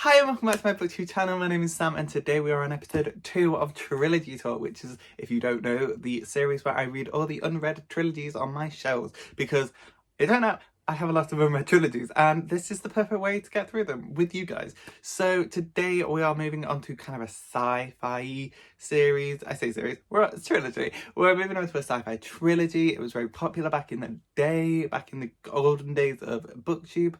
Hi and welcome back to my booktube channel. My name is Sam and today we are on episode 2 of Trilogy Talk, which is, if you don't know, the series where I read all the unread trilogies on my shelves because, I don't know, I have a lot of unread trilogies and this is the perfect way to get through them with you guys. So today we are moving on to kind of a sci-fi series. I say series, it's trilogy. We're moving on to a sci-fi trilogy. It was very popular back in the day, back in the golden days of booktube.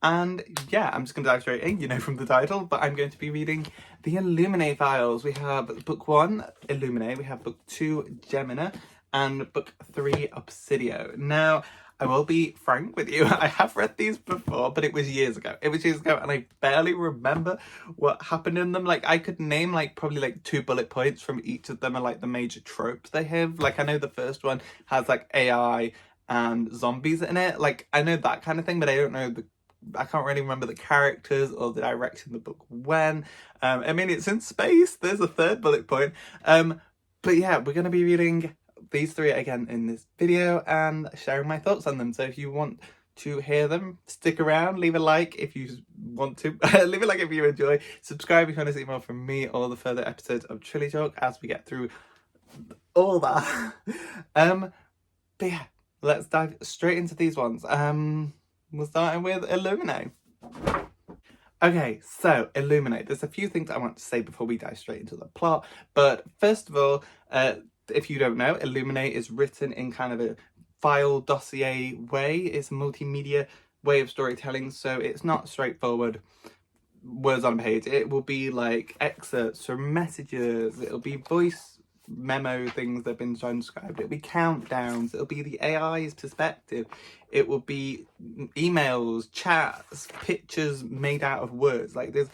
And yeah, I'm just going to dive straight in, you know from the title, but I'm going to be reading the Illuminae Files. We have book 1, Illuminae, we have book 2, Gemina, and book 3, Obsidio. Now, I will be frank with you, I have read these before, but it was years ago. It was years ago and I barely remember what happened in them. Like, I could name probably 2 bullet points from each of them and the major tropes they have. Like, I know the first one has AI and zombies in it. Like, I know that kind of thing, but I don't know I can't really remember the characters or the direction the book went. I mean, it's in space. There's a 3rd bullet point. But yeah, we're going to be reading these 3 again in this video and sharing my thoughts on them. So if you want to hear them, stick around, leave a like if you want to. Leave a like if you enjoy. Subscribe if you want to see more from me or the further episodes of Trilogy Talk as we get through all that. But yeah, let's dive straight into these ones. We're starting with Illuminae. Okay, so Illuminae. There's a few things I want to say before we dive straight into the plot. But first of all, if you don't know, Illuminae is written in kind of a file dossier way. It's a multimedia way of storytelling, so it's not straightforward words on a page. It will be excerpts from messages. It'll be voice memo things that have been transcribed. It'll be countdowns. It'll be the AI's perspective. It will be emails, chats, pictures made out of words. There's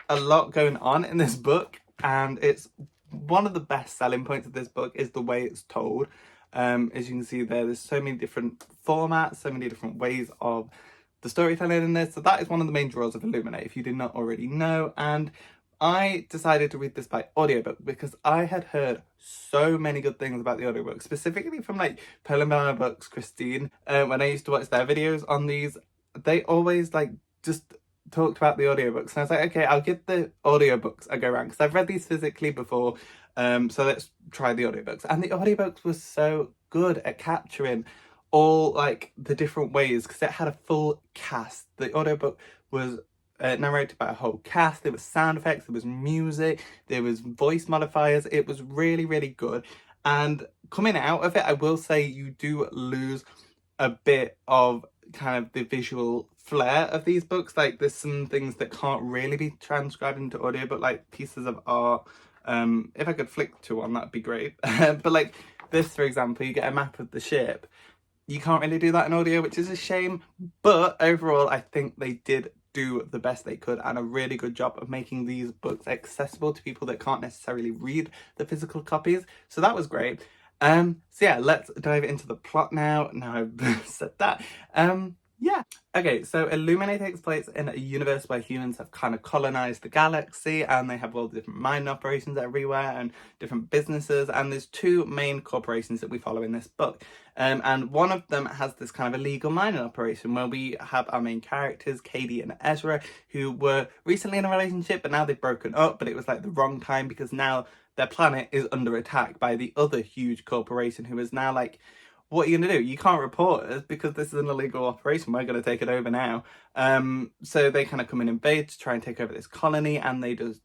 a lot going on in this book, and it's one of the best selling points of this book is the way it's told. As you can see there's so many different formats, so many different ways of the storytelling in this. So that is one of the main draws of Illuminae, if you did not already know. And I decided to read this by audiobook because I had heard so many good things about the audiobook, specifically from Pearl and Banana Books, Christine. When I used to watch their videos on these, they always just talked about the audiobooks, and I was like, okay, I'll give the audiobooks a go around because I've read these physically before, so let's try the audiobooks. And the audiobooks were so good at capturing all the different ways because it had a full cast. The audiobook was narrated by a whole cast. There was sound effects, there was music, there was voice modifiers. It was really, really good. And coming out of it, I will say you do lose a bit of kind of the visual flair of these books. There's some things that can't really be transcribed into audio, but pieces of art. If I could flick to one, that'd be great. But this, for example, you get a map of the ship. You can't really do that in audio, which is a shame. But overall, I think they did do the best they could and a really good job of making these books accessible to people that can't necessarily read the physical copies. So that was great. So yeah, let's dive into the plot now. Now I've said that. Yeah. Okay, so Illuminae takes place in a universe where humans have kind of colonized the galaxy and they have all the different mining operations everywhere and different businesses, and there's 2 main corporations that we follow in this book. And one of them has this kind of illegal mining operation where we have our main characters, Katie and Ezra, who were recently in a relationship, but now they've broken up, but it was the wrong time because now their planet is under attack by the other huge corporation who is now what are you going to do? You can't report us because this is an illegal operation. We're going to take it over now. So they kind of come and invade to try and take over this colony, and they just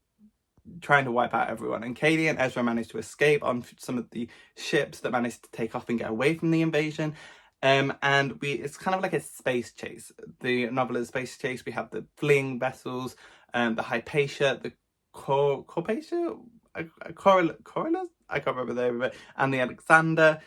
trying to wipe out everyone. And Katie and Ezra manage to escape on some of the ships that managed to take off and get away from the invasion. And it's kind of like a space chase. The novel is a space chase. We have the fleeing vessels, the Hypatia, the Corpatia, Corylus, I can't remember the name of it, and the Alexander.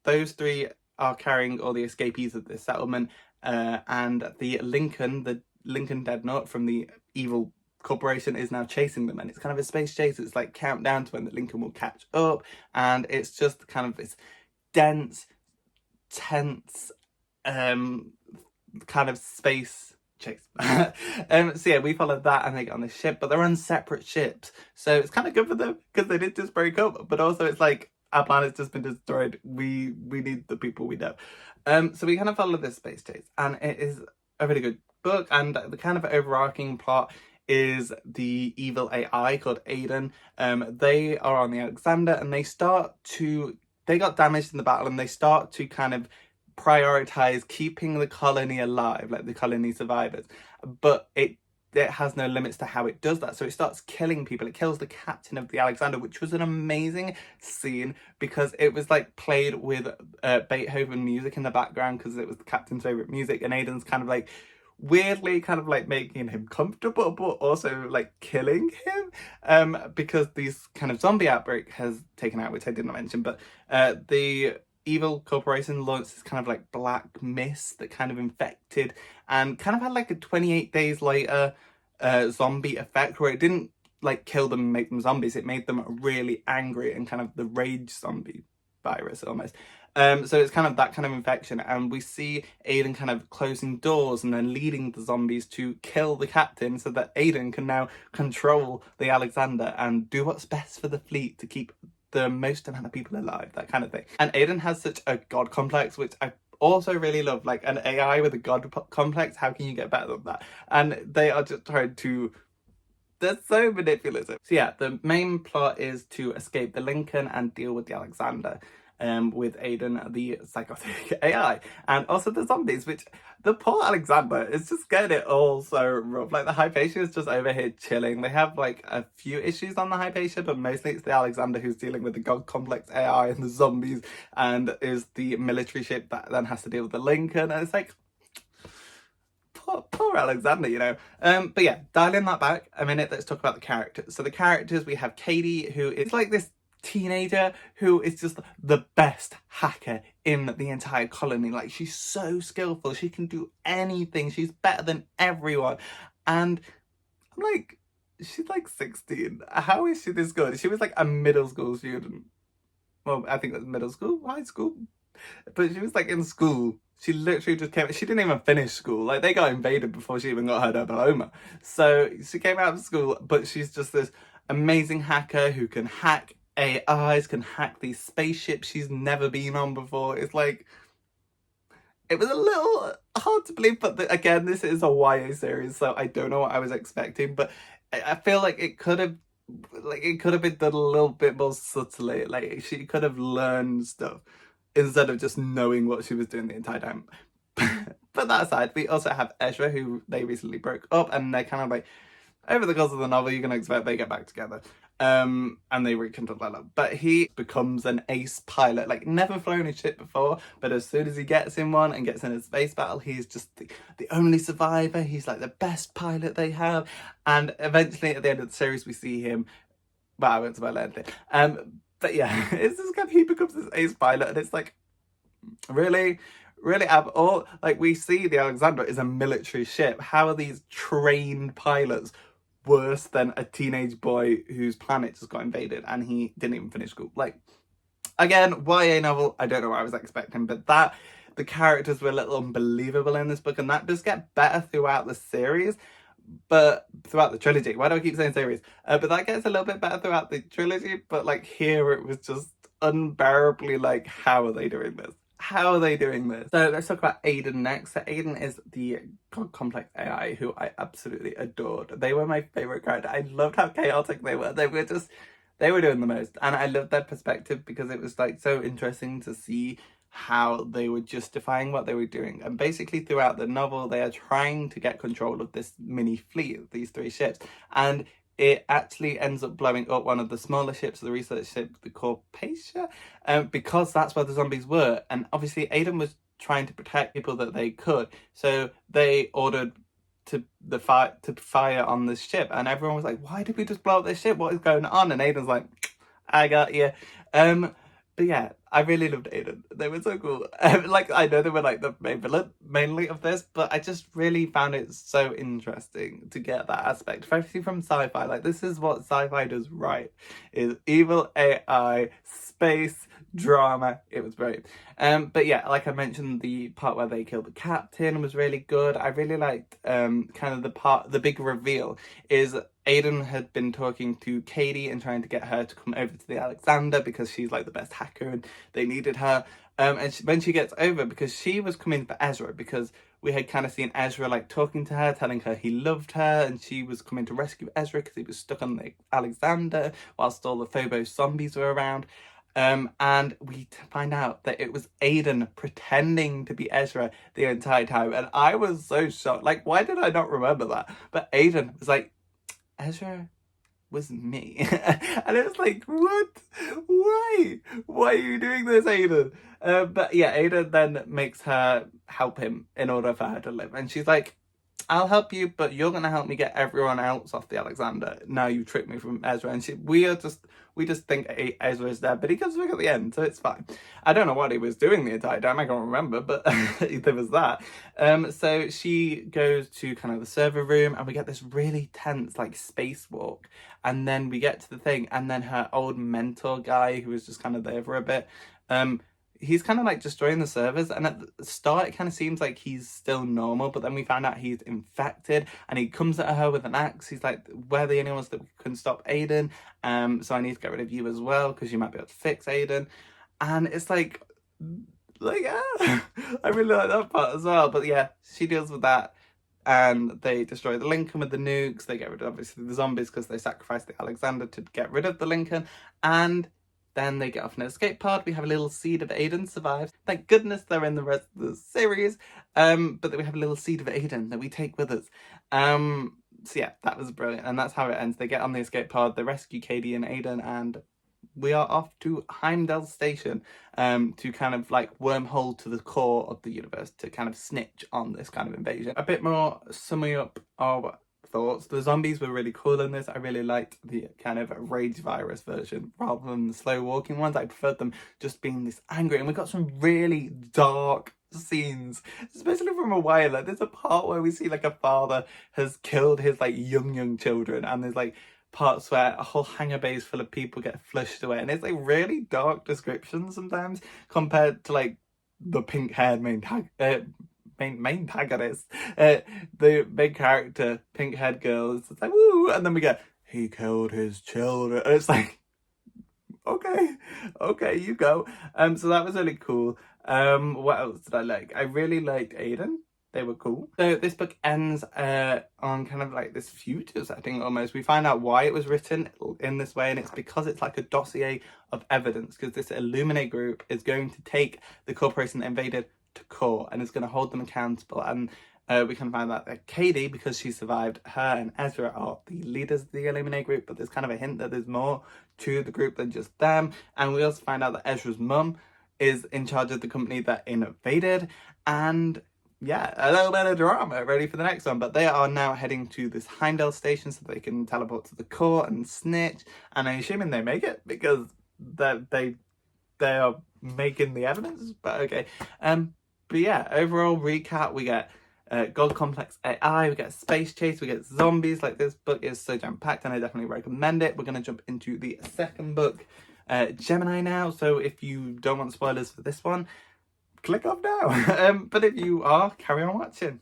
Those 3 are carrying all the escapees of this settlement, and the Lincoln Deadnought from the evil corporation is now chasing them, and it's kind of a space chase. It's countdown to when the Lincoln will catch up, and it's just kind of this dense, tense, kind of space chase. So yeah, we followed that and they get on the ship, but they're on separate ships, so it's kind of good for them because they did just break up, but also it's our planet's just been destroyed. We need the people we know. So we kind of follow this space chase, and it is a really good book, and the kind of overarching plot is the evil AI called Aiden. They are on the Alexander, and they got damaged in the battle, and they start to kind of prioritize keeping the colony alive, like the colony survivors. But it has no limits to how it does that. So it starts killing people. It kills the captain of the Alexander, which was an amazing scene because it was like played with Beethoven music in the background because it was the captain's favorite music, and Aiden's kind of like weirdly kind of like making him comfortable but also like killing him because these kind of zombie outbreak has taken out, which I didn't mention, but the evil corporation launched this kind of like black mist that kind of infected and kind of had like a 28 days later zombie effect where it didn't like kill them and make them zombies. It made them really angry and kind of the rage zombie virus almost. So it's kind of that kind of infection, and we see Aiden kind of closing doors and then leading the zombies to kill the captain so that Aiden can now control the Alexander and do what's best for the fleet to keep the most amount of people alive, that kind of thing. And Aiden has such a god complex, which I also really love. Like an AI with a god complex, how can you get better than that? And they are just trying to... They're so manipulative. So yeah, the main plot is to escape the Lincoln and deal with the Alexander. With Aiden, the psychotic AI, and also the zombies, which the poor Alexander is just getting it all so rough. Like the Hypatia is just over here chilling. They have like a few issues on the Hypatia, but mostly it's the Alexander who's dealing with the god complex AI and the zombies, and is the military ship that then has to deal with the Lincoln, and it's like, poor Alexander, you know. But yeah, dialing that back a minute, let's talk about the characters. So the characters, we have Katie, who is like this teenager who is just the best hacker in the entire colony. Like, she's so skillful, she can do anything, she's better than everyone. And I'm like, she's like 16, how is she this good? She was like a middle school student. Well, I think that's middle school, high school, but she was like in school. She literally just came, she didn't even finish school. Like, they got invaded before she even got her diploma. So she came out of school, but she's just this amazing hacker who can hack AIs, can hack these spaceships she's never been on before. It's like, it was a little hard to believe, but again, this is a YA series, so I don't know what I was expecting, but I feel like it could have been done a little bit more subtly. Like, she could have learned stuff instead of just knowing what she was doing the entire time. But that aside, we also have Ezra, who they recently broke up, and they're kind of like, over the course of the novel, you're going to expect they get back together. And they rekindle their love. But he becomes an ace pilot, like never flown a ship before, but as soon as he gets in one and gets in a space battle, he's just the only survivor. He's like the best pilot they have. And eventually at the end of the series, we see him, well, I won't spoil anything. But yeah, it's just kind of, he becomes this ace pilot, and it's like, really all, like, we see the Alexander is a military ship. How are these trained pilots worse than a teenage boy whose planet just got invaded and he didn't even finish school? Like, again, YA novel, I don't know what I was expecting, but the characters were a little unbelievable in this book, and that does get better throughout the series, but throughout the trilogy. Why do I keep saying series? But that gets a little bit better throughout the trilogy, but like here it was just unbearably like, how are they doing this? How are they doing this? So let's talk about Aiden next. So Aiden is the complex AI who I absolutely adored. They were my favourite character. I loved how chaotic they were. They were doing the most. And I loved their perspective because it was like so interesting to see how they were justifying what they were doing. And basically throughout the novel, they are trying to get control of this mini fleet, these 3 ships. And it actually ends up blowing up one of the smaller ships, the research ship, the Corpatia, because that's where the zombies were. And obviously Aiden was trying to protect people that they could. So they ordered to fire on this ship. And everyone was like, why did we just blow up this ship? What is going on? And Aiden's like, I got you. But yeah, I really loved Aiden. They were so cool. Like, I know they were like the main villain mainly of this, but I just really found it so interesting to get that aspect, especially from sci-fi. Like, this is what sci-fi does right, is evil AI, space, drama. It was great. But yeah, like I mentioned, the part where they killed the captain was really good. I really liked kind of the big reveal is Aiden had been talking to Katie and trying to get her to come over to the Alexander because she's like the best hacker and they needed her. And when she gets over, because she was coming for Ezra, because we had kind of seen Ezra like talking to her, telling her he loved her, and she was coming to rescue Ezra because he was stuck on the Alexander whilst all the Phobos zombies were around. And we find out that it was Aiden pretending to be Ezra the entire time, and I was so shocked. Like, why did I not remember that? But Aiden was like, Ezra was me. And it was like, what? Why are you doing this, Aiden? But yeah, Aiden then makes her help him in order for her to live, and she's like, I'll help you, but you're gonna help me get everyone else off the Alexander. Now you tricked me from Ezra, and we just think Ezra is dead, but he comes back at the end, so it's fine. I don't know what he was doing the entire time. I can't remember, but there was that. So she goes to kind of the server room, and we get this really tense like spacewalk, and then we get to the thing, and then her old mentor guy who was just kind of there for a bit. He's kind of like destroying the servers, and at the start it kind of seems like he's still normal, but then we find out he's infected, and he comes at her with an axe. He's like, we're the only ones that can stop Aiden, so I need to get rid of you as well because you might be able to fix Aiden. And it's like I really like that part as well. But yeah, she deals with that, and they destroy the Lincoln with the nukes. They get rid of obviously the zombies because they sacrificed the Alexander to get rid of the Lincoln, and then they get off an escape pod. We have a little seed of Aiden survives. Thank goodness they're in the rest of the series. But then we have a little seed of Aiden that we take with us. So yeah, that was brilliant. And that's how it ends. They get on the escape pod, they rescue Katie and Aiden, and we are off to Heimdall Station to kind of like wormhole to the core of the universe to kind of snitch on this kind of invasion. A bit more summing up of thoughts. The zombies were really cool in this. I really liked the kind of rage virus version rather than the slow walking ones. I preferred them just being this angry, and we got some really dark scenes, especially from a while. Like, there's a part where we see like a father has killed his like young children, and there's like parts where a whole hangar base full of people get flushed away, and it's like really dark descriptions sometimes compared to like the pink haired main antagonist, the main character, pink haired girl. It's like, woo, and then we get, he killed his children, and it's like, okay, you go. So that was really cool. What else did I like? I really liked Aiden. They were cool. So this book ends on kind of like this future setting almost. We find out why it was written in this way, and it's because it's like a dossier of evidence, because this Illuminae group is going to take the corporation that invaded to court and is going to hold them accountable. And we can find out that Katie, because she survived, her and Ezra are the leaders of the Illuminae group, but there's kind of a hint that there's more to the group than just them. And we also find out that Ezra's mum is in charge of the company that invaded, and yeah, a little bit of drama ready for the next one. But they are now heading to this Heimdall station so they can teleport to the court and snitch, and I'm assuming they make it because they are making the evidence. But okay, but yeah, overall recap, we get God Complex AI, we get space chase, we get zombies. Like, this book is so jam-packed, and I definitely recommend it. We're going to jump into the second book, Gemini, now. So if you don't want spoilers for this one, click off now. But if you are, carry on watching.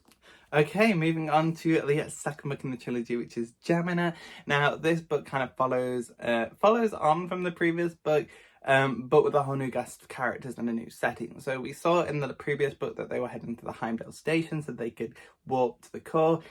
Okay, moving on to the second book in the trilogy, which is Gemini. Now, this book kind of follows on from the previous book, but with a whole new cast of characters and a new setting. So we saw in the previous book that they were heading to the Heimdall station so they could walk to the core.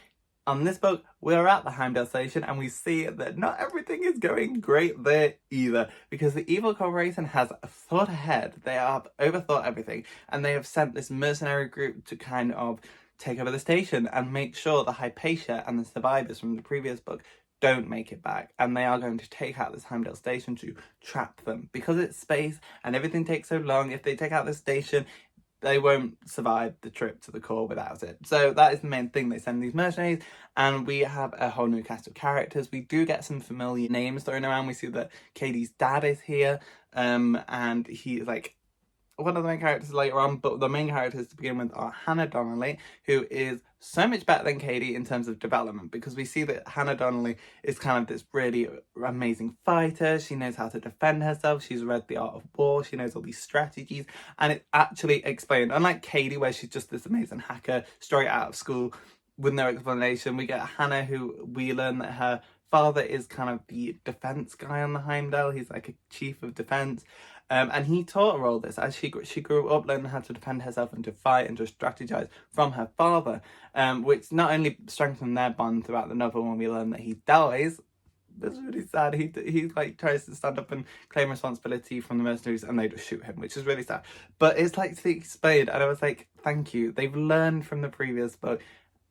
On this book, we are at the Heimdall station, and we see that not everything is going great there either, because the evil corporation has thought ahead. They have overthought everything, and they have sent this mercenary group to kind of take over the station and make sure the Hypatia and the survivors from the previous book don't make it back, and they are going to take out this Heimdall station to trap them. Because it's space and everything takes so long, if they take out this station, they won't survive the trip to the core without it. So that is the main thing. They send these mercenaries, and we have a whole new cast of characters. We do get some familiar names thrown around. We see that Katie's dad is here, and he's like one of the main characters later on, but the main characters to begin with are Hannah Donnelly, who is so much better than Katie in terms of development, because we see that Hannah Donnelly is kind of this really amazing fighter. She knows how to defend herself. She's read The Art of War. She knows all these strategies, and it's actually explained. Unlike Katie, where she's just this amazing hacker straight out of school, with no explanation. We get Hannah, who we learn that her father is kind of the defense guy on the Heimdall. He's like a chief of defense. And he taught her all this as she grew up, learning how to defend herself and to fight and to strategize from her father, which not only strengthened their bond throughout the novel when we learn that he dies. That's really sad. He like tries to stand up and claim responsibility from the mercenaries, and they just shoot him, which is really sad. But it's like to explain, and I was like, thank you. They've learned from the previous book.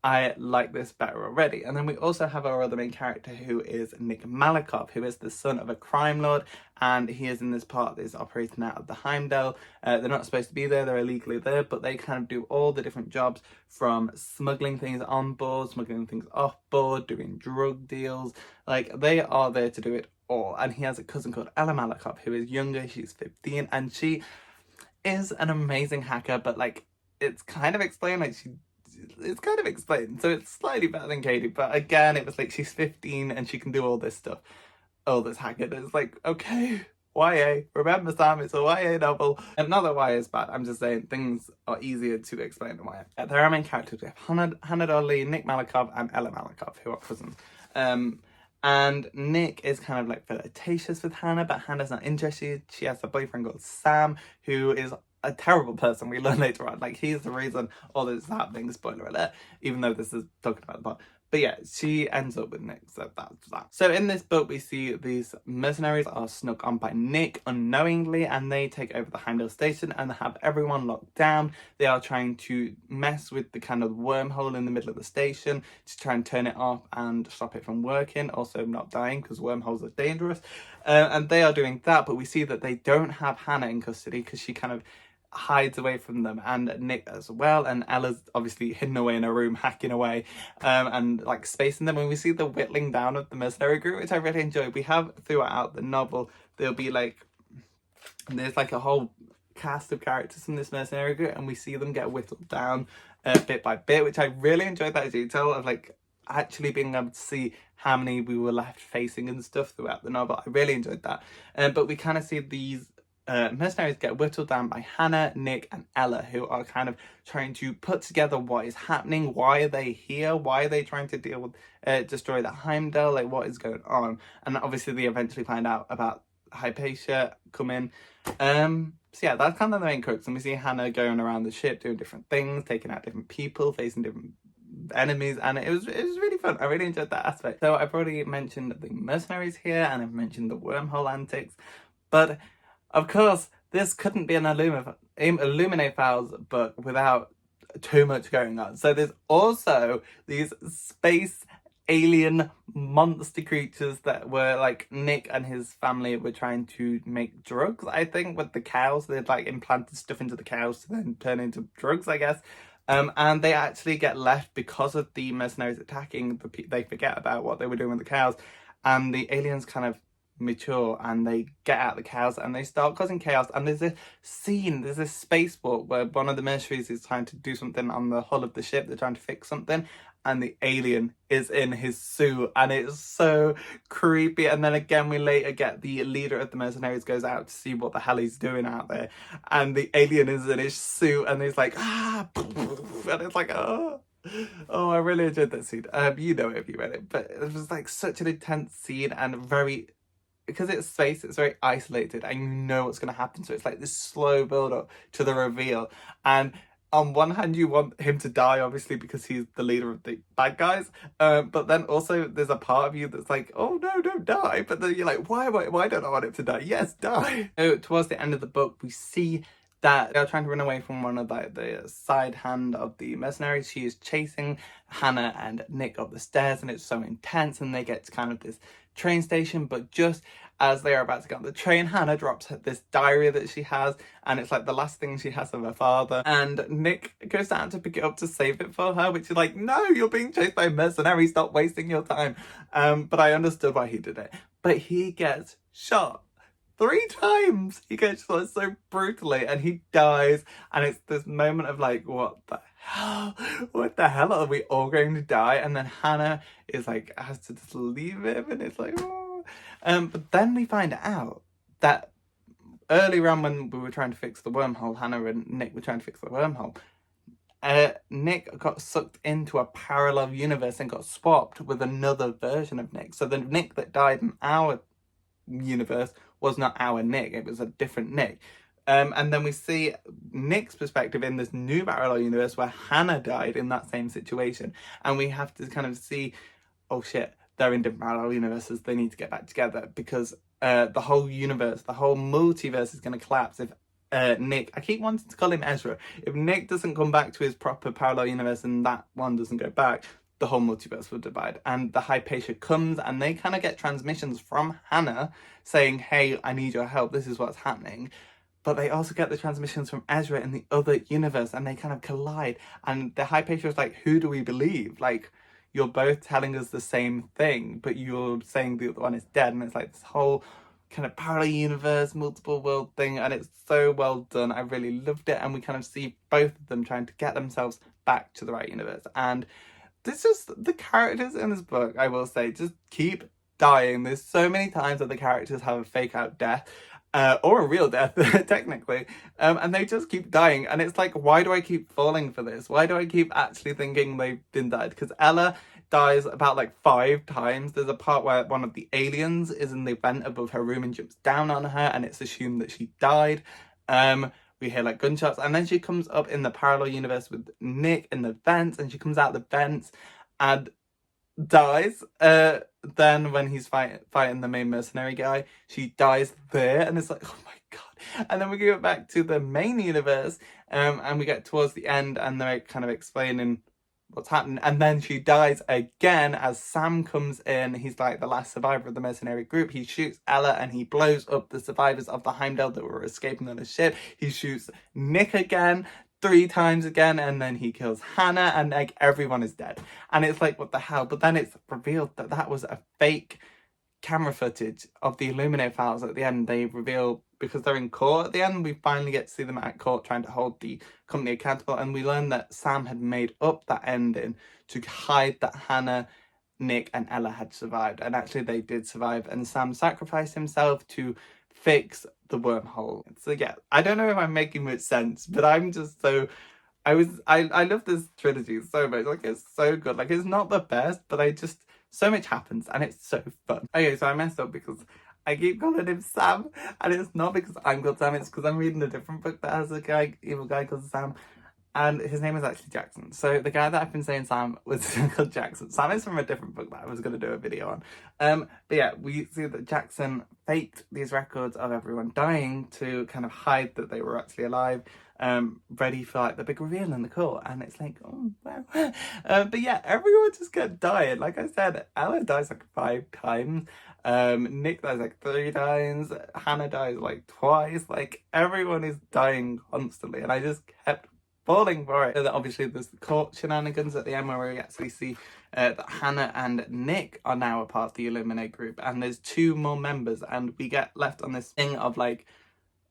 I like this better already. And then we also have our other main character, who is Nick Malakoff, who is the son of a crime lord, and he is in this part that is operating out of the Heimdall. They're not supposed to be there, they're illegally there, but they kind of do all the different jobs, from smuggling things on board, smuggling things off board, doing drug deals. Like, they are there to do it all. And he has a cousin called Ella Malakoff, who is younger, she's 15, and she is an amazing hacker, but like, it's kind of explained, like it's kind of explained, so it's slightly better than Katie, but again, it was like, she's 15 and she can do all this stuff, all this hacking. It's like, okay, YA, remember Sam, it's a YA novel. And not that YA is bad, I'm just saying things are easier to explain than YA. There are main characters. We have Hannah Donnelly, Nick Malakoff, and Ella Malakoff, who are cousins. And Nick is kind of like flirtatious with Hannah, but Hannah's not interested. She has a boyfriend called Sam, who is a terrible person. We learn later on, like, he's the reason all this is happening, spoiler alert, even though this is talking about the plot. But yeah, she ends up with Nick, so that's that. So in this book, we see these mercenaries are snuck on by Nick unknowingly, and they take over the Heimdall station and have everyone locked down. They are trying to mess with the kind of wormhole in the middle of the station to try and turn it off and stop it from working, also not dying, because wormholes are dangerous. And they are doing that, but we see that they don't have Hannah in custody, because she kind of hides away from them, and Nick as well, and Ella's obviously hidden away in a room hacking away, and like spacing them. And we see the whittling down of the mercenary group, which I really enjoy. We have throughout the novel, there'll be like, there's like a whole cast of characters from this mercenary group, and we see them get whittled down bit by bit, which I really enjoyed, that detail of like actually being able to see how many we were left facing and stuff throughout the novel. I really enjoyed that. But we kind of see these mercenaries get whittled down by Hannah, Nick, and Ella, who are kind of trying to put together what is happening, why are they here, why are they trying to deal with destroy the Heimdall, like what is going on. And obviously they eventually find out about Hypatia coming. So yeah, that's kind of the main crux. And we see Hannah going around the ship doing different things, taking out different people, facing different enemies, and it was really fun. I really enjoyed that aspect. So I've already mentioned the mercenaries here, and I've mentioned the wormhole antics, but of course, this couldn't be an Illuminae Files book without too much going on. So there's also these space alien monster creatures that were like, Nick and his family were trying to make drugs, I think, with the cows. They'd like implanted stuff into the cows to then turn into drugs, I guess. And they actually get left because of the mercenaries attacking. They forget about what they were doing with the cows, and the aliens kind of mature, and they get out the cows and they start causing chaos. And there's this scene, there's this spacewalk where one of the mercenaries is trying to do something on the hull of the ship. They're trying to fix something, and the alien is in his suit, and it's so creepy. And then again, we later get the leader of the mercenaries goes out to see what the hell he's doing out there, and the alien is in his suit, and he's like, and it's like, oh, I really enjoyed that scene. You know it if you read it, but it was like such an intense scene, and very, because it's space, it's very isolated, and you know what's going to happen. So it's like this slow build up to the reveal. And on one hand, you want him to die, obviously, because he's the leader of the bad guys. But then also there's a part of you that's like, oh no, don't die. But then you're like, why don't I want him to die? Yes, die. So towards the end of the book, we see that they're trying to run away from one of the side hand of the mercenaries. She is chasing Hannah and Nick up the stairs, and it's so intense, and they get to kind of this train station. But just as they are about to get on the train, Hannah drops this diary that she has, and it's like the last thing she has of her father, and Nick goes down to pick it up to save it for her, which is like, no, you're being chased by mercenaries, stop wasting your time. But I understood why he did it. But he gets shot 3 times. He gets shot so brutally, and he dies, and it's this moment of like, what the hell are we all going to die? And then Hannah is like, has to just leave him, and it's like, oh. But then we find out that earlier on, when we were trying to fix the wormhole, Hannah and Nick were trying to fix the wormhole, Nick got sucked into a parallel universe and got swapped with another version of Nick. So the Nick that died in our universe was not our Nick, it was a different Nick. And then we see Nick's perspective in this new parallel universe where Hannah died in that same situation. And we have to kind of see, oh shit, they're in different parallel universes, they need to get back together, because the whole universe, the whole multiverse is going to collapse if Nick, I keep wanting to call him Ezra, if Nick doesn't come back to his proper parallel universe and that one doesn't go back, the whole multiverse will divide. And the Hypatia comes and they kind of get transmissions from Hannah saying, hey, I need your help, this is what's happening. But they also get the transmissions from Ezra in the other universe and they kind of collide. And the Hypatia is like, who do we believe? Like, you're both telling us the same thing, but you're saying the other one is dead. And it's like this whole kind of parallel universe, multiple world thing, and it's so well done. I really loved it, and we kind of see both of them trying to get themselves back to the right universe. And this is the characters in this book, I will say, just keep dying. There's so many times that the characters have a fake out death, or a real death technically, and they just keep dying, and it's like, why do I keep falling for this? Why do I keep actually thinking they've been dead? Because Ella dies about like 5 times. There's a part where one of the aliens is in the vent above her room and jumps down on her, and it's assumed that she died. We hear like gunshots, and then she comes up in the parallel universe with Nick in the vents, and she comes out the vents and dies. Then when he's fighting the main mercenary guy, she dies there, and it's like, oh my god. And then we go back to the main universe, and we get towards the end, and they're kind of explaining what's happening, and then she dies again as Sam comes in. He's like the last survivor of the mercenary group. He shoots Ella and he blows up the survivors of the Heimdall that were escaping on the ship. He shoots Nick again 3 times again, and then he kills Hannah, and like everyone is dead. And it's like, what the hell? But then it's revealed that that was a fake camera footage of the Illuminae Files. At the end, they reveal, because they're in court at the end, we finally get to see them at court trying to hold the company accountable, and we learn that Sam had made up that ending to hide that Hannah, Nick and Ella had survived, and actually they did survive, and Sam sacrificed himself to fix the wormhole. So yeah, I don't know if I'm making much sense, but I'm just so I love this trilogy so much. Like, it's so good. Like, it's not the best, but so much happens and it's so fun. Okay, so I messed up because I keep calling him Sam, and it's not because I'm called Sam, it's because I'm reading a different book that has a evil guy called Sam, and his name is actually Jackson. So the guy that I've been saying Sam was called Jackson. Sam is from a different book that I was going to do a video on. But yeah, we see that Jackson faked these records of everyone dying to kind of hide that they were actually alive, ready for like the big reveal in the court. And it's like, oh wow. But yeah, everyone just kept dying. Like I said, Ella dies like 5 times. Nick dies like 3 times. Hannah dies like twice. Like, everyone is dying constantly, and I just kept falling for it. Obviously there's the court shenanigans at the end where we actually see that Hannah and Nick are now a part of the Illuminae group, and there's 2 more members, and we get left on this thing of like,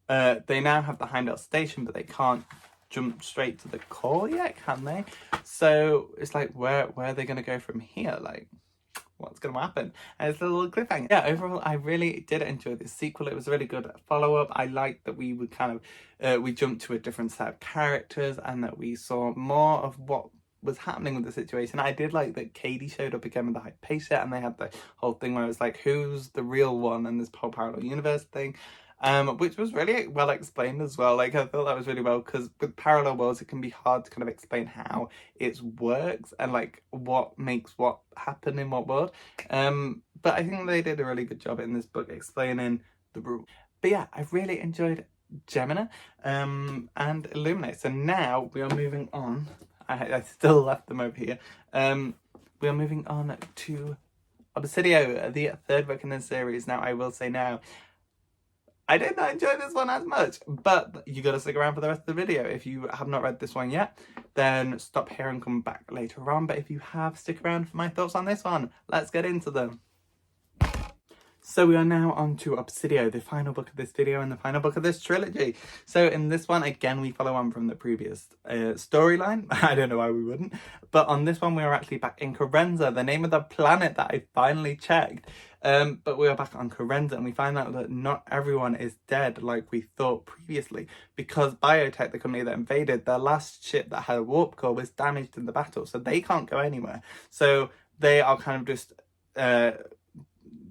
they now have the Heimdall station, but they can't jump straight to the core yet, can they? So it's like, where are they going to go from here? Like, what's going to happen? And it's a little cliffhanger. Yeah, overall, I really did enjoy this sequel. It was a really good follow-up. I liked that we would kind of, we jumped to a different set of characters, and that we saw more of what was happening with the situation. I did like that Katie showed up again with the Hypatia, and they had the whole thing where it was like, who's the real one, and this whole parallel universe thing. Which was really well explained as well. Like, I thought that was really well, because with parallel worlds it can be hard to kind of explain how it works and like what makes what happen in what world. But I think they did a really good job in this book explaining the rule. But yeah, I really enjoyed Gemini and Illuminae. So now we are moving on. I still left them over here. We are moving on to Obsidio, the 3rd book in the series. Now, I will say now, I did not enjoy this one as much, but you gotta stick around for the rest of the video. If you have not read this one yet, then stop here and come back later on. But if you have, stick around for my thoughts on this one. Let's get into them. So we are now on to Obsidio, the final book of this video and the final book of this trilogy. So in this one, again, we follow on from the previous storyline. I don't know why we wouldn't. But on this one, we are actually back in Carenza, the name of the planet that I finally checked. But we are back on Corenza, and we find out that not everyone is dead like we thought previously, because Biotech, the company that invaded, their last ship that had a warp core was damaged in the battle, so they can't go anywhere. So they are kind of just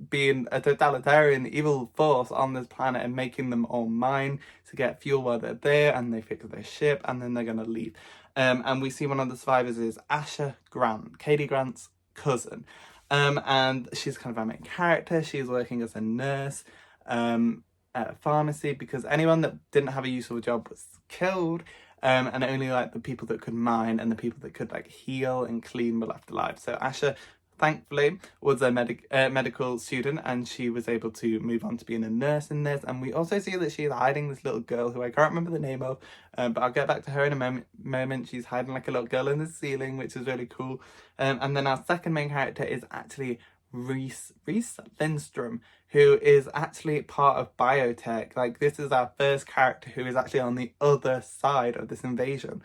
being a totalitarian evil force on this planet and making them all mine to get fuel while they're there, and they fix their ship, and then they're gonna leave. And we see one of the survivors is Asher Grant, Katie Grant's cousin. And she's kind of our main character. She's working as a nurse at a pharmacy, because anyone that didn't have a useful job was killed. And only like the people that could mine and the people that could like heal and clean were left alive. So Asher, thankfully, was a medical student, and she was able to move on to being a nurse in this. And we also see that she's hiding this little girl who I can't remember the name of, but I'll get back to her in a moment. She's hiding like a little girl in the ceiling, which is really cool. And then our second main character is actually Reese Lindstrom, who is actually part of Biotech. Like, this is our first character who is actually on the other side of this invasion,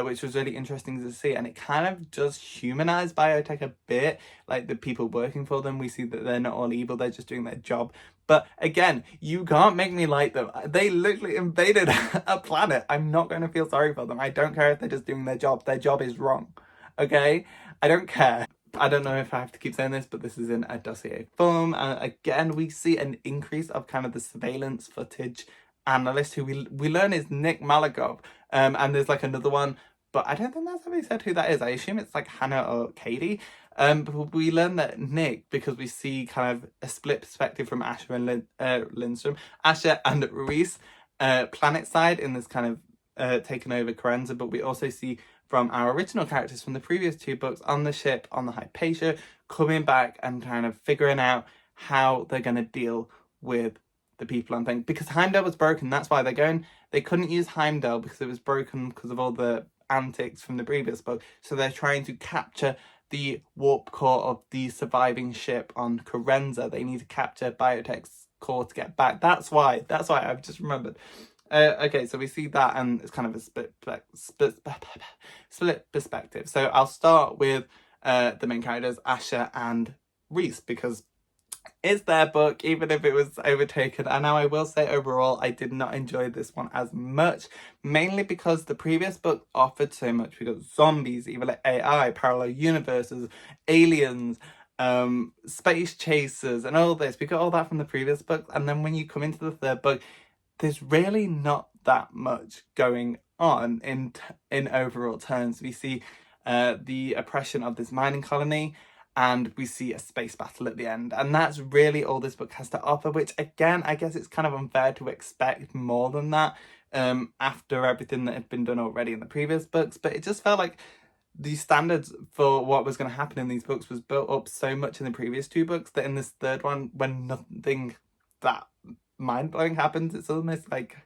which was really interesting to see. And it kind of does humanize Biotech a bit, like the people working for them. We see that they're not all evil, they're just doing their job. But again, you can't make me like them. They literally invaded a planet. I'm not going to feel sorry for them. I don't care if they're just doing their job. Their job is wrong. Okay? I don't care. I don't know if I have to keep saying this, but this is in a dossier form. And again, we see an increase of kind of the surveillance footage analyst, who we learn is Nick Malagov. And there's like another one, but I don't think that's how they said who that is. I assume it's like Hannah or Katie. But we learn that Nick, because we see kind of a split perspective from Asher and Lindstrom, Asher and Reese, planet side in this kind of taking over Corenza, but we also see from our original characters from the previous two books on the ship, on the Hypatia, coming back and kind of figuring out how they're going to deal with the people on things. Because Heimdall was broken, that's why they couldn't use Heimdall because it was broken because of all the antics from the previous book. So they're trying to capture the warp core of the surviving ship on Corenza. They need to capture Biotech's core to get back. That's why I've just remembered. Okay, so we see that, and it's kind of a split perspective. So I'll start with the main characters, Asher and Reese, because it's their book, even if it was overtaken. And now I will say overall, I did not enjoy this one as much, mainly because the previous book offered so much. We got zombies, evil AI, parallel universes, aliens, space chasers, and all this. We got all that from the previous book, and then when you come into the third book, there's really not that much going on in overall terms. We see the oppression of this mining colony, and we see a space battle at the end. And that's really all this book has to offer, which again, I guess it's kind of unfair to expect more than that after everything that had been done already in the previous books. But it just felt like the standards for what was going to happen in these books was built up so much in the previous two books that in this third one, when nothing that mind-blowing happens, it's almost like,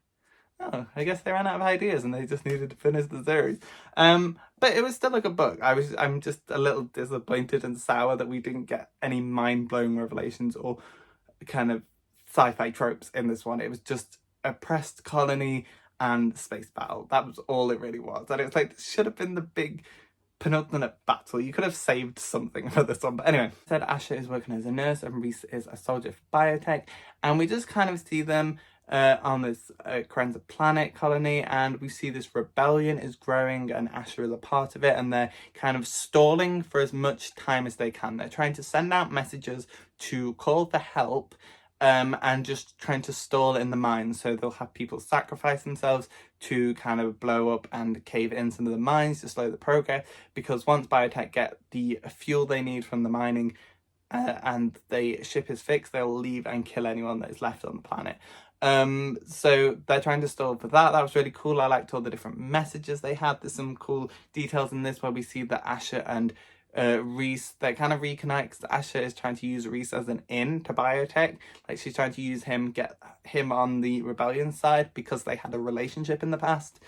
oh, I guess they ran out of ideas and they just needed to finish the series. But it was still a good book. I'm just a little disappointed and sour that we didn't get any mind-blowing revelations or kind of sci-fi tropes in this one. It was just oppressed colony and space battle. That was all it really was. And it's like, this should have been the big penultimate battle. You could have saved something for this one. But anyway, said Asher is working as a nurse and Reese is a soldier for Biotech, and we just kind of see them on this Corenza planet colony, and we see this rebellion is growing and Asher is a part of it, and they're kind of stalling for as much time as they can. They're trying to send out messages to call for help, and just trying to stall in the mines. So they'll have people sacrifice themselves to kind of blow up and cave in some of the mines to slow the progress, because once Biotech get the fuel they need from the mining and the ship is fixed, they'll leave and kill anyone that is left on the planet. So they're trying to stall for that. That was really cool. I liked all the different messages they had. There's some cool details in this where we see that Asher and Reese, that kind of reconnects. Asher is trying to use Reese as an in to Biotech. Like, she's trying to use him, get him on the rebellion side because they had a relationship in the past.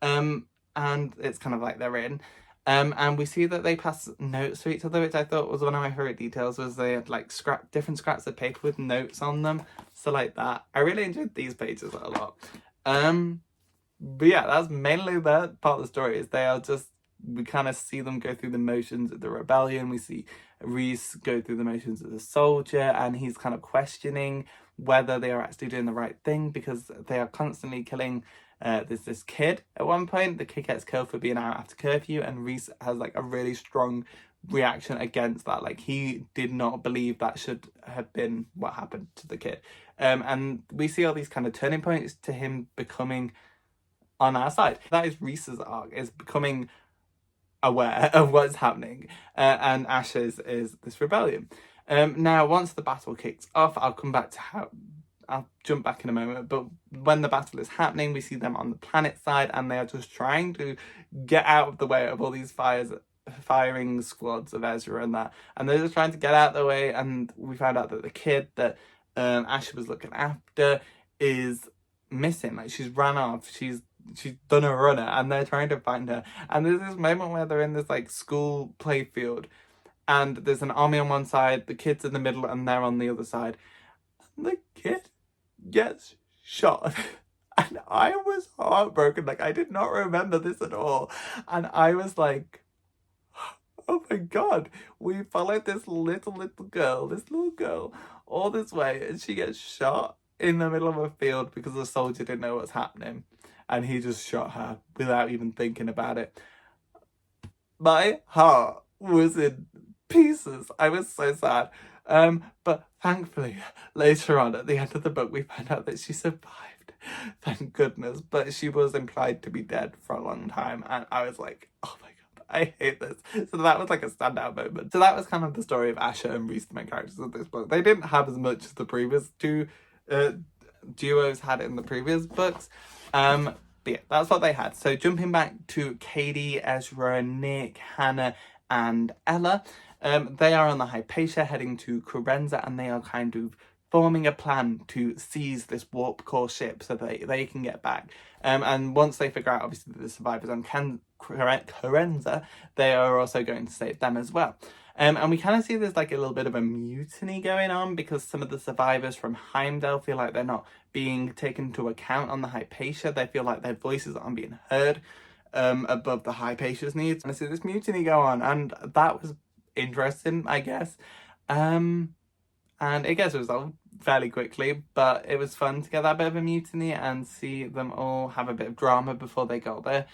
And it's kind of like they're in. And we see that they pass notes to each other, which I thought was one of my favourite details, was they had like different scraps of paper with notes on them. So like that. I really enjoyed these pages a lot. But yeah, that's mainly that part of the story, is they are just, we kind of see them go through the motions of the rebellion. We see Reese go through the motions as a soldier, and he's kind of questioning whether they are actually doing the right thing, because they are constantly killing this kid. At one point, the kid gets killed for being out after curfew, and Reese has like a really strong reaction against that. Like, he did not believe that should have been what happened to the kid. And we see all these kind of turning points to him becoming on our side. That is Reese's arc, is becoming aware of what's happening, and Ash's is this rebellion. Now, once the battle kicks off, I'll come back to how, I'll jump back in a moment, but when the battle is happening, we see them on the planet side, and they are just trying to get out of the way of all these firing squads of Ezra and that, and they're just trying to get out of the way. And we found out that the kid that Ash was looking after is missing. Like, she's ran off, she's done a runner, and they're trying to find her. And there's this moment where they're in this like school playfield, and there's an army on one side, the kid's in the middle, and they're on the other side, and the kid gets shot. And I was heartbroken. Like, I did not remember this at all, and I was like, oh my god, we followed this little girl all this way, and she gets shot in the middle of a field because the soldier didn't know what's happening, and he just shot her without even thinking about it. My heart was in pieces. I was so sad. But thankfully, later on at the end of the book, we find out that she survived. Thank goodness. But she was implied to be dead for a long time, and I was like, oh my god, I hate this. So that was like a standout moment. So that was kind of the story of Asher and Reese, the main characters of this book. They didn't have as much as the previous two duos had in the previous books. But yeah, that's what they had. So jumping back to Katie, Ezra, Nick, Hannah, and Ella. They are on the Hypatia heading to Corenza, and they are kind of forming a plan to seize this warp core ship so that they can get back. And once they figure out, obviously, that the survivors on Corenza, they are also going to save them as well. And we kind of see there's like a little bit of a mutiny going on, because some of the survivors from Heimdall feel like they're not being taken into account on the Hypatia. They feel like their voices aren't being heard above the Hypatia's needs. And I see this mutiny go on, and that was interesting, I guess. And it gets resolved fairly quickly, but it was fun to get that bit of a mutiny and see them all have a bit of drama before they got there.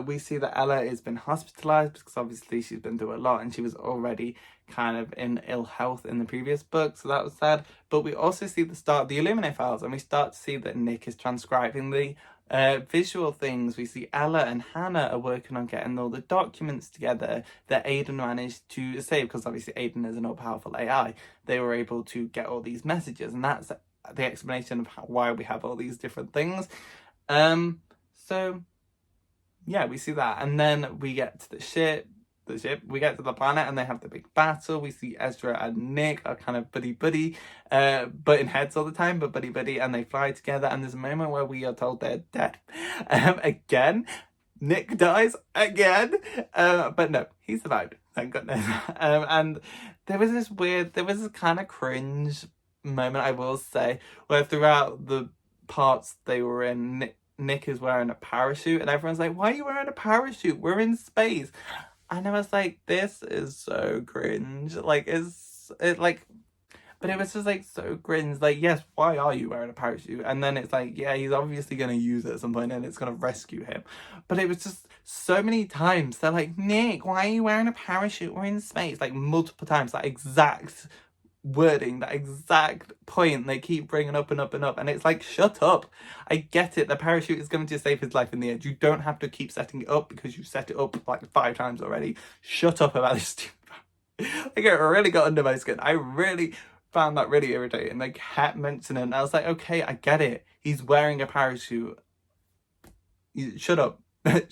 We see that Ella has been hospitalized because obviously she's been through a lot, and she was already kind of in ill health in the previous book, so that was sad. But we also see the start of the Illuminae Files, and we start to see that Nick is transcribing the visual things. We see Ella and Hannah are working on getting all the documents together that Aiden managed to save, because obviously Aiden is an all-powerful AI. They were able to get all these messages, and that's the explanation of why we have all these different things. So yeah, we see that, and then we get to the ship, we get to the planet, and they have the big battle. We see Ezra and Nick are kind of buddy, butting heads all the time, but buddy, and they fly together, and there's a moment where we are told they're dead. Again, Nick dies again, but no, he survived, thank goodness. And there was this kind of cringe moment, I will say, where throughout the parts they were in, Nick is wearing a parachute, and everyone's like, why are you wearing a parachute? We're in space. And I was like, this is so cringe. Like, but it was just like so cringe. Like, yes, why are you wearing a parachute? And then it's like, yeah, he's obviously going to use it at some point and it's going to rescue him. But it was just so many times. They're like, Nick, why are you wearing a parachute? We're in space. Like, multiple times, that exact wording, that exact point they keep bringing up and up and up, and it's like, shut up. I get it, the parachute is going to save his life in the end. You don't have to keep setting it up because you set it up like 5 times already. Shut up about this stupid. Like, it really got under my skin. I really found that really irritating. They kept mentioning it, and I was like, okay, I get it, he's wearing a parachute. Shut up.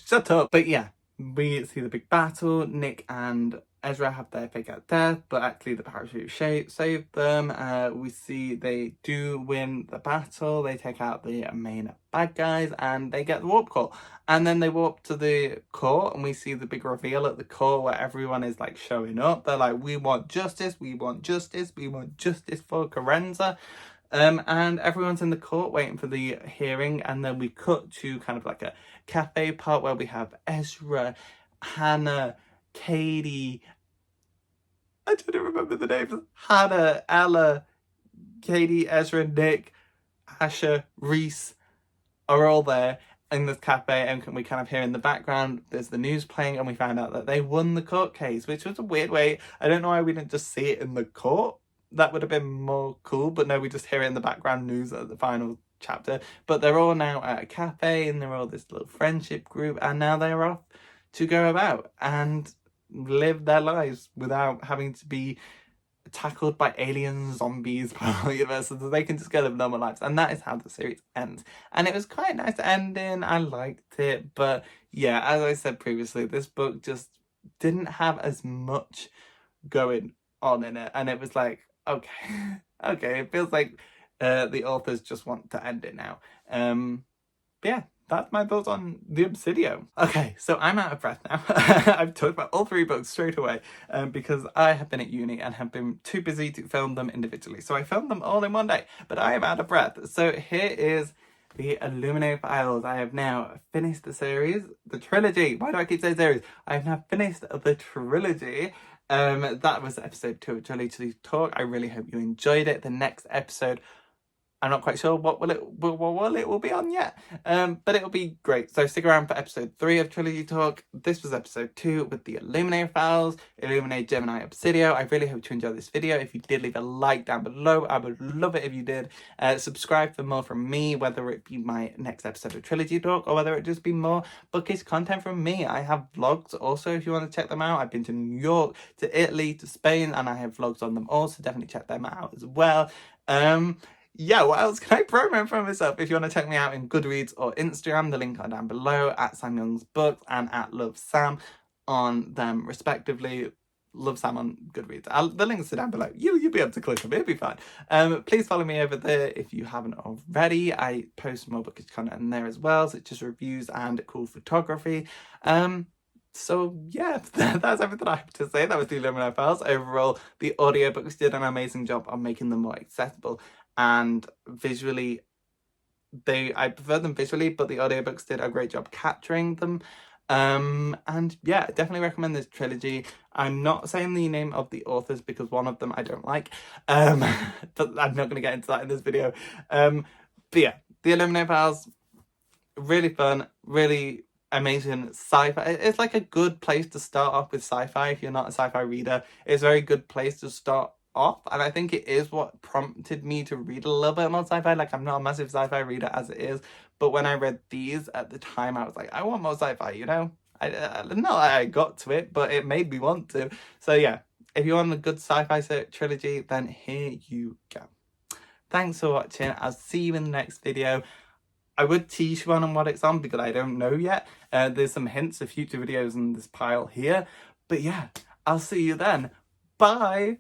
Shut up. But yeah, we see the big battle. Nick and Ezra have their fake out death, but actually the parachute saved them. We see they do win the battle. They take out the main bad guys, and they get the warp core. And then they warp to the core, and we see the big reveal at the core where everyone is like showing up. They're like, we want justice, we want justice, we want justice for Corenza. And everyone's in the court waiting for the hearing, and then we cut to kind of like a cafe part where we have Ezra, Hannah, Katie, I don't remember the names. Hannah, Ella, Katie, Ezra, Nick, Asher, Reese are all there in this cafe, and we kind of hear in the background there's the news playing, and we find out that they won the court case, which was a weird way. I don't know why we didn't just see it in the court. That would have been more cool, but no, we just hear it in the background news at the final chapter. But they're all now at a cafe, and they're all this little friendship group, and now they're off to go about and live their lives without having to be tackled by aliens, zombies, parallel universes, so they can just go live normal lives. And that is how the series ends. And it was quite a nice ending. I liked it. But yeah, as I said previously, this book just didn't have as much going on in it. And it was like, okay, okay, it feels like the authors just want to end it now. But yeah, that's my thoughts on the Obsidio. Okay, so I'm out of breath now. I've talked about all 3 books straight away because I have been at uni and have been too busy to film them individually. So I filmed them all in one day, but I am out of breath. So here is the Illuminae Files. I have now finished the series, the trilogy. Why do I keep saying series? I have now finished the trilogy. That was episode 2 of Trilogy Talk. I really hope you enjoyed it. The next episode, I'm not quite sure what it will be on yet, but it'll be great. So stick around for episode 3 of Trilogy Talk. This was episode 2 with the Illuminae Files, Illuminae, Gemini, Obsidio. I really hope you enjoyed this video. If you did, leave a like down below. I would love it if you did. Subscribe for more from me, whether it be my next episode of Trilogy Talk or whether it just be more bookish content from me. I have vlogs also if you want to check them out. I've been to New York, to Italy, to Spain, and I have vlogs on them all, so definitely check them out as well. Yeah, what else can I promote for myself? If you want to check me out in Goodreads or Instagram, the link are down below, at Sam Young's Books and at Love Sam on them respectively. Love Sam on Goodreads. The links are down below. You'll be able to click them, it'll be fine. Please follow me over there if you haven't already. I post more bookish content in there as well, such as reviews and cool photography. So yeah, that's everything I have to say. That was the Illuminae Files. Overall, the audiobooks did an amazing job on making them more accessible. And visually, I prefer them visually, but the audiobooks did a great job capturing them. And yeah, definitely recommend this trilogy. I'm not saying the name of the authors because one of them I don't like. But I'm not going to get into that in this video. But yeah, the Illuminae Files, really fun, really amazing sci-fi. It's like a good place to start off with sci-fi if you're not a sci-fi reader. It's a very good place to start off, and I think it is what prompted me to read a little bit more sci-fi. Like, I'm not a massive sci-fi reader as it is, but when I read these at the time, I was like, I want more sci-fi, you know? I got to it, but it made me want to. So yeah, if you want a good sci-fi trilogy, then here you go. Thanks for watching. I'll see you in the next video. I would tease you on what it's on because I don't know yet. There's some hints of future videos in this pile here, but yeah, I'll see you then. Bye!